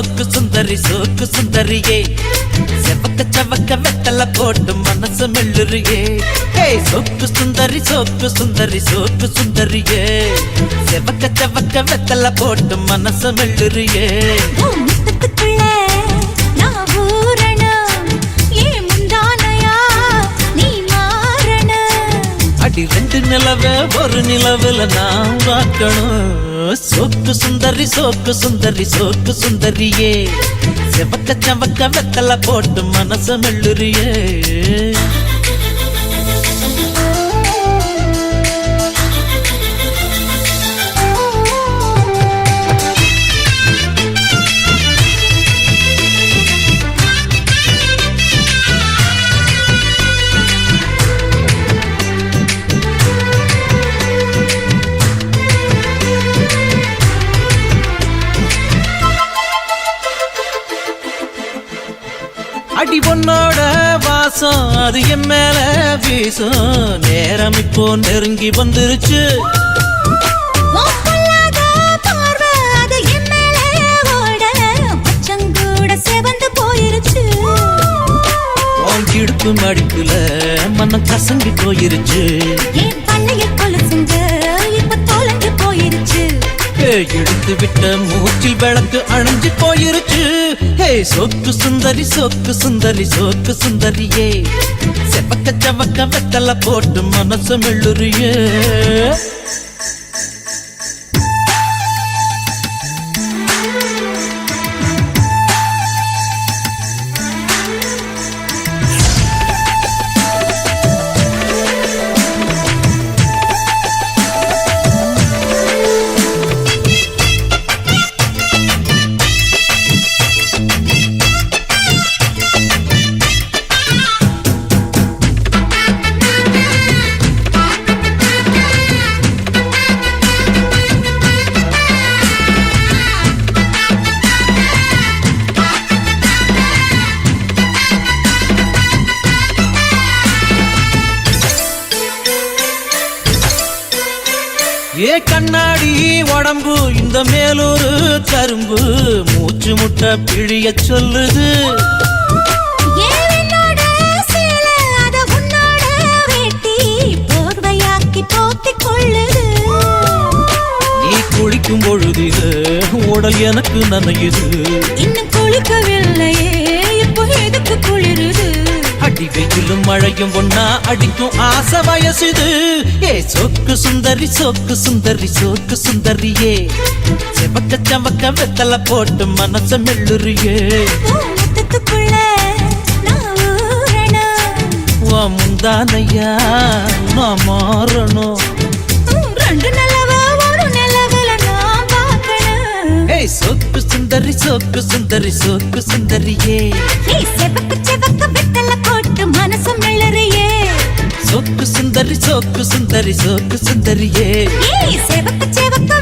சோக்கு சுந்தரி சோக்கு சுந்தரியே செவக்க சவக்க வெத்தல போட்டு மனசு மெல்லுறியே சோக்கு சுந்தரி சோக்கு சுந்தரி சோக்கு சுந்தரியே செவக்க சவக்க வெத்தல போட்டு மனசு மெல்லுறியே அடி ரெண்டு நிலவே ஒரு நிலவுல நான் பார்க்கணும் சோக்கு சுந்தரி சோக்கு சுந்தரி சோக்கு சுந்தரியே செவக்க சவக்க வெத்தல போட்டு மனசு மெல்லுறியே அடி பொன்னோட வாசம் அது என் மேல வீசும் நேரம் இப்போ நெருங்கி வந்துருச்சு இடுப்பு மடிப்புல மனம் கசங்கி போயிருச்சு எடுத்து விட்ட மூச்சில் விளக்கு அணைஞ்சு போயிருச்சு சோக்கு சுந்தரி சோக்கு சுந்தரி சோக்கு சுந்தரியே செவக்க சவக்க வெத்தல போட்டு மனசு மெல்லுறியே கண்ணாடி உடம்பு இந்த மேலூரு கரும்பு மூச்சு முட்டை பிழிய சொல்லுது நீ குளிக்கும் பொழுதிது உடல் எனக்கு நனையுது இன்னும் குளிக்கவில்லையே இப்போ எதுக்கு குளிருது அடி வெயிலும் மழையும் ஒன்னா அடிக்கும் ஆசை வயசுது சோக்கு சுந்தரி சோக்கு சுந்தரி சோக்கு சுந்தரியே செவக்க சவக்க வெத்தல போட்டு மனச மெல்லுறியே முந்தானையா நான் மாறணும் சோக்கு சுந்தரி சோக்கு சுந்தரி சோக்கு சுந்தரியே செவக்க செவக்க வெத்தல போட்டு மனசு மெல்லுறியே சோக்கு சுந்தரி சோக்கு சுந்தரி சோக்கு சுந்தரியே செவக்க செவக்க